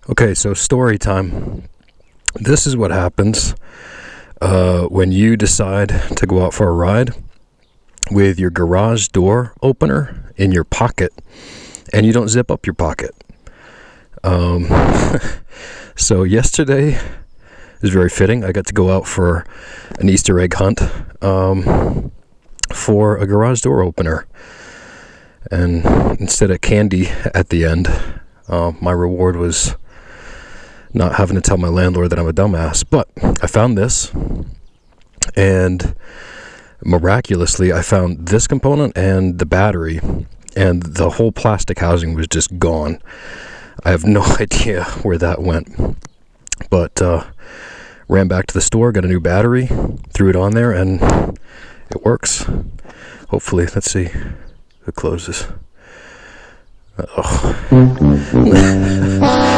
Okay, so story time. This is what happens when you decide to go out for a ride with your garage door opener in your pocket and you don't zip up your pocket. So yesterday is very fitting. I got to go out for an Easter egg hunt for a garage door opener. And instead of candy at the end, my reward was not having to tell my landlord that I'm a dumbass. But I found this, and miraculously I found this component and the battery, and the whole plastic housing was just gone. I have no idea where that went. But ran back to the store, got a new battery, threw it on there, and it works. Hopefully. Let's see. It closes. Oh.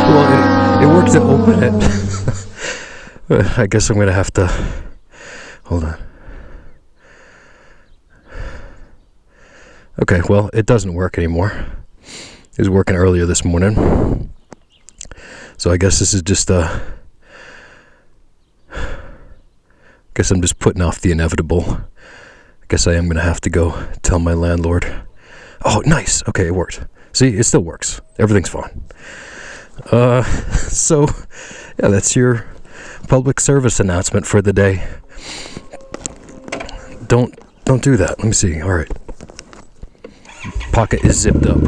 Well, it works to open it. I guess I'm going to have to... Hold on. Okay, well, it doesn't work anymore. It was working earlier this morning. So I guess this is just guess I'm just putting off the inevitable. I guess I am going to have to go tell my landlord. Oh, nice. Okay, it worked. See, it still works. Everything's fine. So, yeah, that's your public service announcement for the day. Don't do that. Let me see. All right. Pocket is zipped up.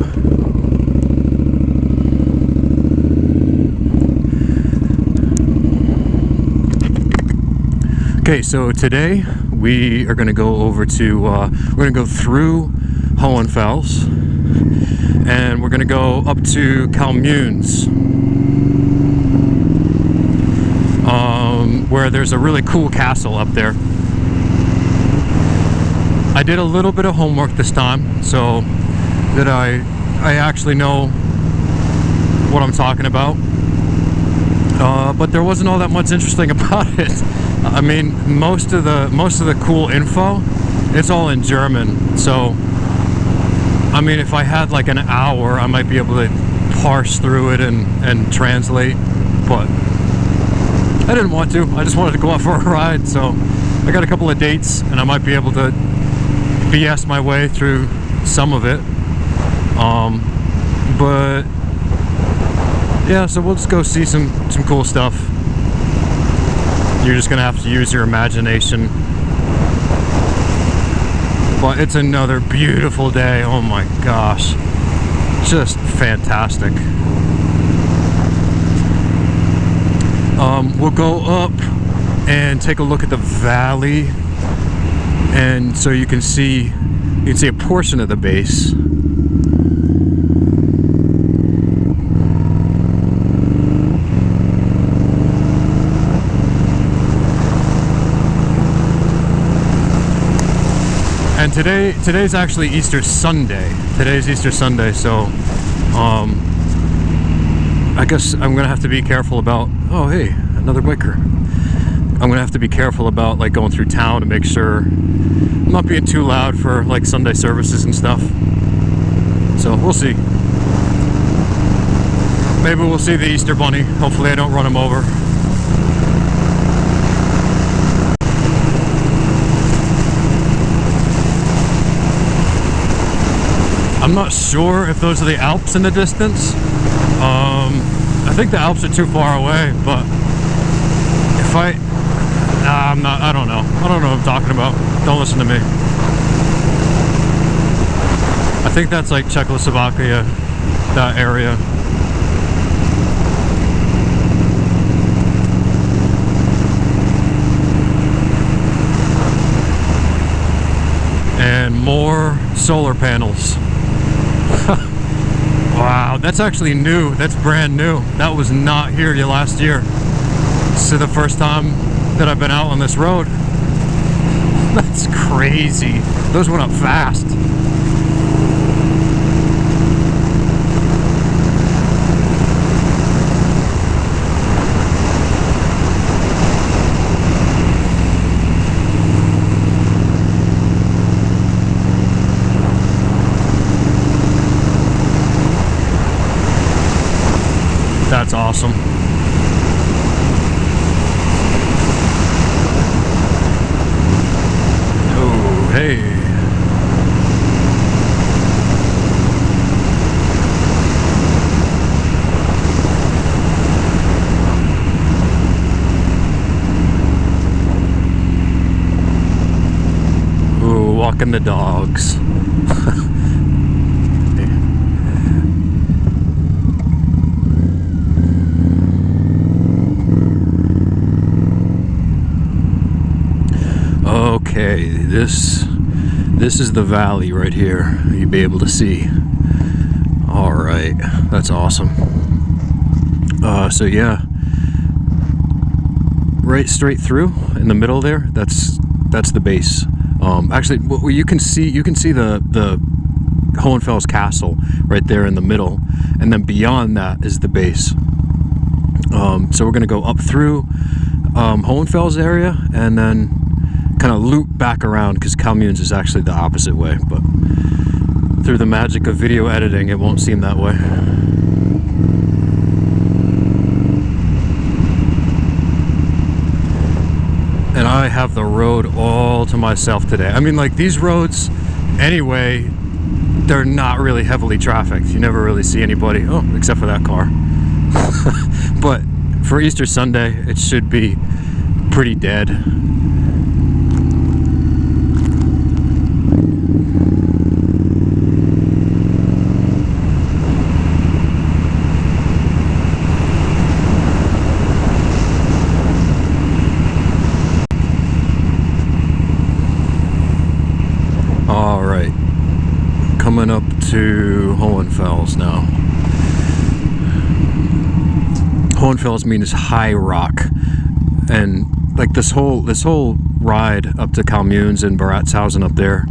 Okay, so today we are going to go over to, we're going to go through Hohenfels, and we're going to go up to Calmunes, where there's a really cool castle up there. I did a little bit of homework this time, so that I actually know what I'm talking about, but there wasn't all that much interesting about it. I mean, most of the cool info, it's all in German. So, I mean, if I had like an hour, I might be able to parse through it and translate, but I didn't want to. I just wanted to go out for a ride, so I got a couple of dates, and I might be able to BS my way through some of it. But yeah, so we'll just go see some cool stuff. You're just gonna have to use your imagination. But it's another beautiful day. Oh my gosh, just fantastic. We'll go up and take a look at the valley, and so you can see a portion of the base. And today's actually Easter Sunday. Today's Easter Sunday, so I guess I'm gonna have to be careful about. Oh, hey, another biker. I'm gonna have to be careful about like going through town to make sure I'm not being too loud for like Sunday services and stuff. So we'll see. Maybe we'll see the Easter Bunny. Hopefully I don't run him over. I'm not sure if those are the Alps in the distance. I think the Alps are too far away, but if I don't know what I'm talking about. Don't listen to me. I think that's like Czechoslovakia, that area. And more solar panels. Wow, that's actually new. That's brand new. That was not here last year. This is the first time that I've been out on this road. That's crazy. Those went up fast. That's awesome. Oh, hey. Ooh, walking the dogs. Okay, this is the valley right here. You'll be able to see. All right, that's awesome. So yeah, right straight through in the middle there. That's the base. Actually, well, you can see the Hohenfels Castle right there in the middle, and then beyond that is the base. So we're gonna go up through Hohenfels area, and then kind of loop back around, because Calmunes is actually the opposite way, but through the magic of video editing it won't seem that way. And I have the road all to myself today. I mean, like, these roads anyway, they're not really heavily trafficked. You never really see anybody, oh, except for that car. But for Easter Sunday it should be pretty dead. Alright, coming up to Hohenfels now. Hohenfels means high rock, and like this whole ride up to Calmunes and Baratzhausen up there,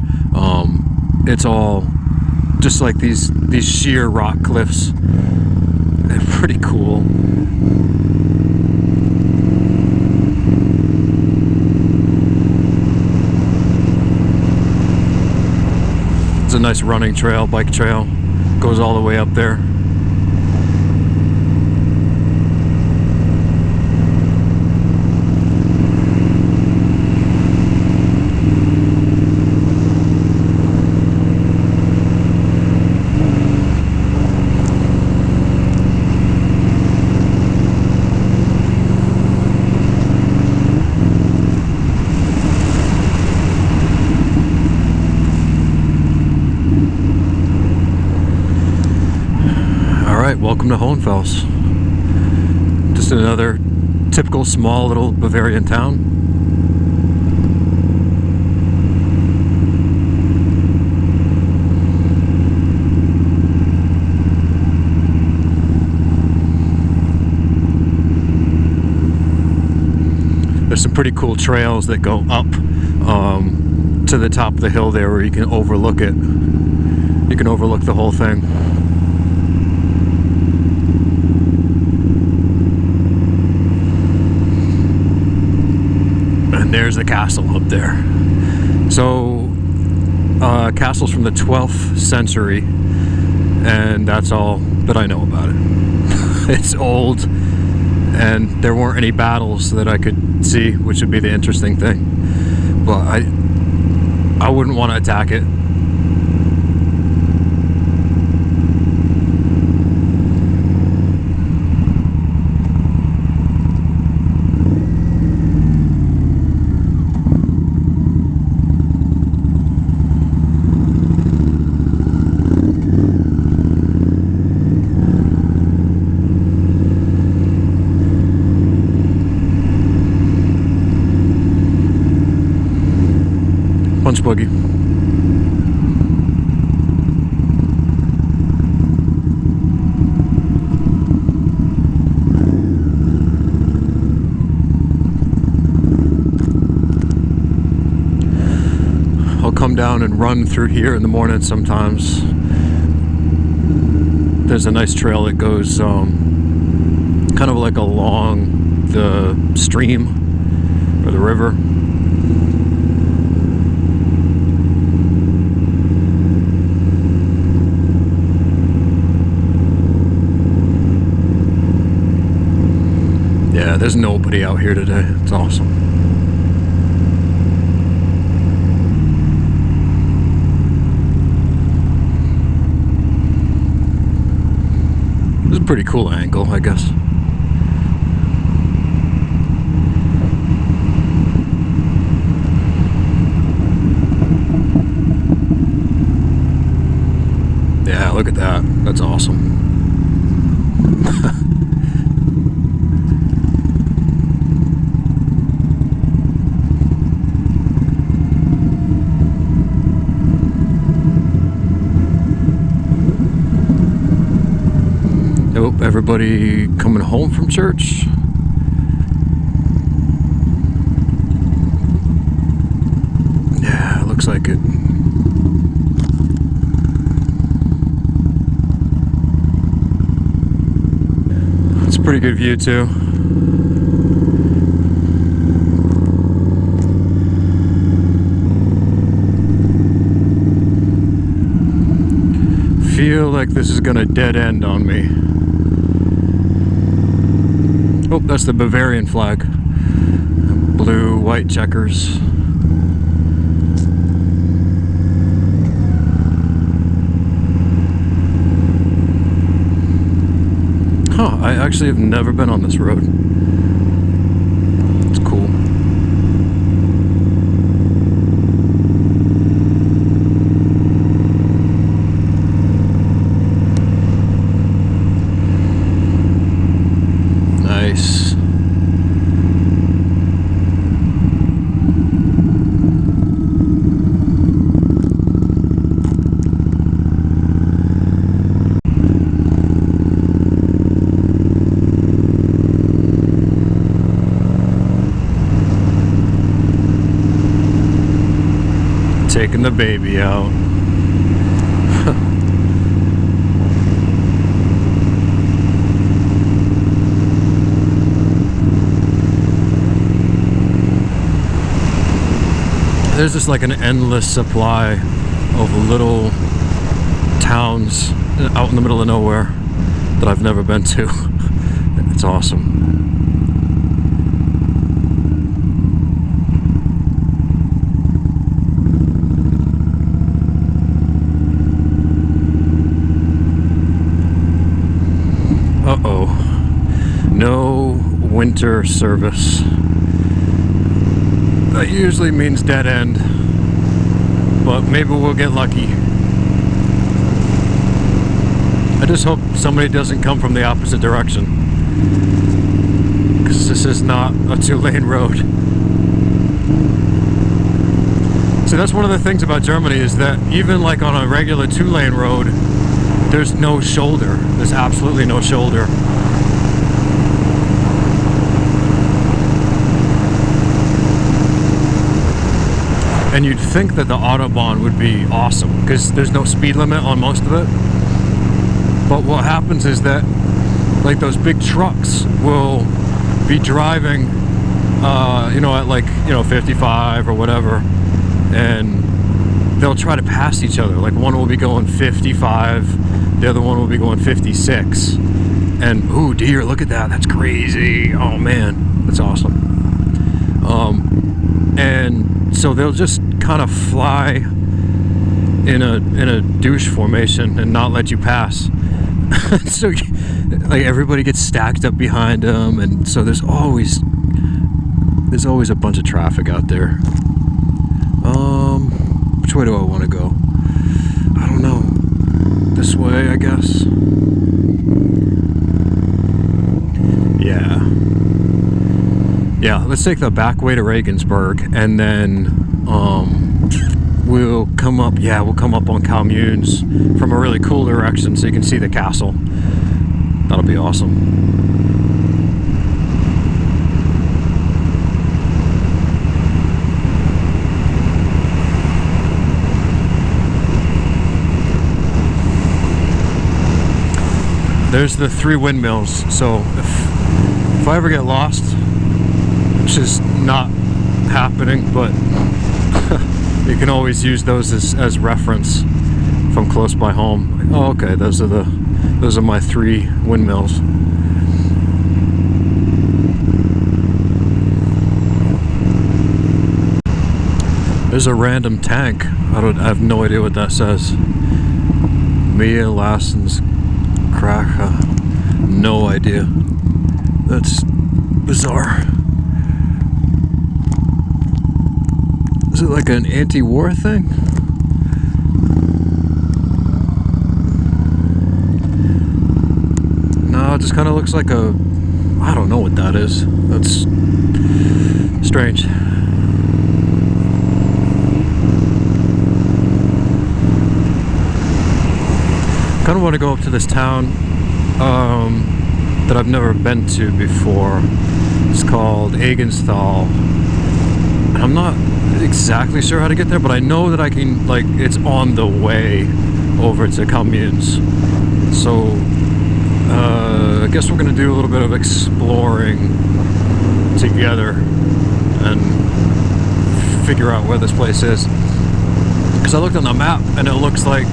it's all just like these sheer rock cliffs. They're pretty cool. It's a nice running trail, bike trail, goes all the way up there. Welcome to Hohenfels. Just another typical small little Bavarian town. There's some pretty cool trails that go up to the top of the hill there, where you can overlook it. You can overlook the whole thing. There's the castle up there. So castle's from the 12th century, and that's all that I know about it. It's old, and there weren't any battles that I could see, which would be the interesting thing, but I wouldn't want to attack it. Punch buggy. I'll come down and run through here in the morning sometimes. There's a nice trail that goes kind of like along the stream or the river. Yeah, there's nobody out here today. It's awesome. This is a pretty cool angle, I guess. Yeah, look at that. That's awesome. Nope, everybody coming home from church. Yeah, looks like it. It's a pretty good view too. Feel like this is gonna dead end on me. Oh, that's the Bavarian flag. Blue, white checkers. Huh, I actually have never been on this road. It's cool. Nice. Taking the baby out. There's just like an endless supply of little towns out in the middle of nowhere that I've never been to. It's awesome. Uh-oh. No winter service. That usually means dead end, but maybe we'll get lucky. I just hope somebody doesn't come from the opposite direction, because this is not a 2-lane road. So that's one of the things about Germany, is that even like on a regular 2-lane road, there's no shoulder. There's absolutely no shoulder. And you'd think that the Autobahn would be awesome, because there's no speed limit on most of it. But what happens is that, like, those big trucks will be driving, you know, at like, you know, 55 or whatever, and they'll try to pass each other. Like, one will be going 55, the other one will be going 56. And, ooh, deer, look at that. That's crazy. Oh, man. That's awesome. And so they'll just kind of fly in a douche formation and not let you pass. So, like, everybody gets stacked up behind them, and so there's always a bunch of traffic out there. Which way do I want to go? I don't know. This way, I guess. Yeah, let's take the back way to Regensburg, and then we'll come up on communes from a really cool direction so you can see the castle. That'll be awesome. There's the 3 windmills, so if I ever get lost, which is not happening, but you can always use those as reference from close by home. Oh, okay, those are my 3 windmills. There's a random tank. I have no idea what that says. Mia Lassen's Kracha. No idea. That's bizarre. Is it like an anti-war thing? No, it just kind of looks like a... I don't know what that is. That's strange. Kind of want to go up to this town that I've never been to before. It's called Egensthal. I'm not exactly sure how to get there, but I know that I can, like, it's on the way over to Communes. So I guess we're gonna do a little bit of exploring together and figure out where this place is. Because I looked on the map and it looks like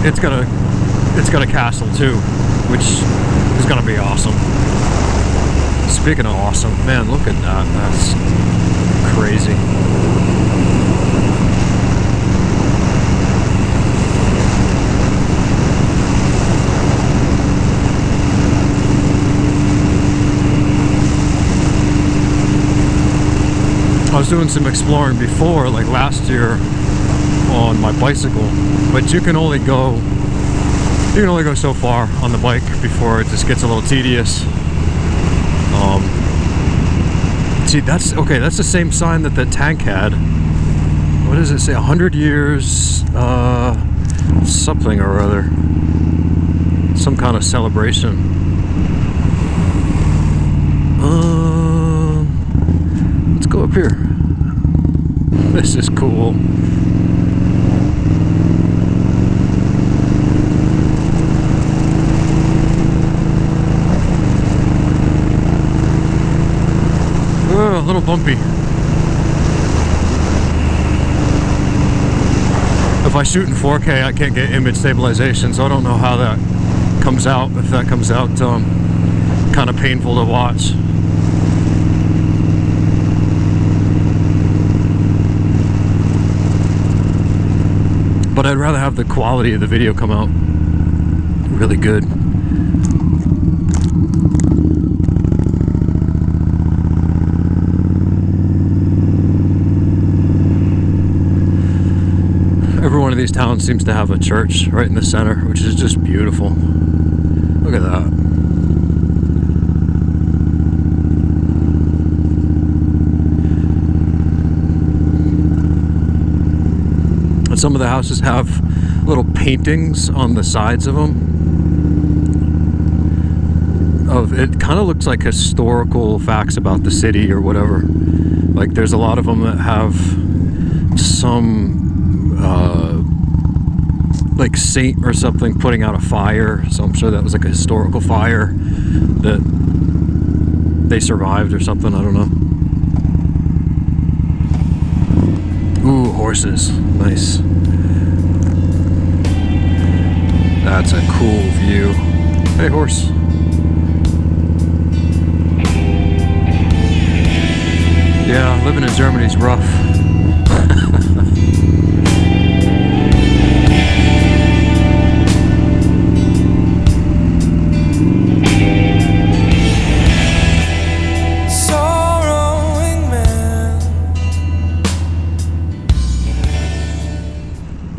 it's got a castle too, which is gonna be awesome. Speaking of awesome, man, look at that. That's crazy. I was doing some exploring before, like last year, on my bicycle, but you can only go so far on the bike before it just gets a little tedious. See, that's okay. That's the same sign that the tank had. What does it say? 100 years, something or other. Some kind of celebration. Let's go up here. This is cool. A little bumpy. If I shoot in 4K, I can't get image stabilization, so I don't know how that comes out. If that comes out kind of painful to watch. But I'd rather have the quality of the video come out really good. Every one of these towns seems to have a church right in the center, which is just beautiful. Look at that. And some of the houses have little paintings on the sides of them. It kind of looks like historical facts about the city or whatever. Like there's a lot of them that have some like saint or something putting out a fire, so I'm sure that was like a historical fire that they survived or something. I don't know. Ooh, horses. Nice. That's a cool view. Hey, horse. Yeah, living in Germany is rough.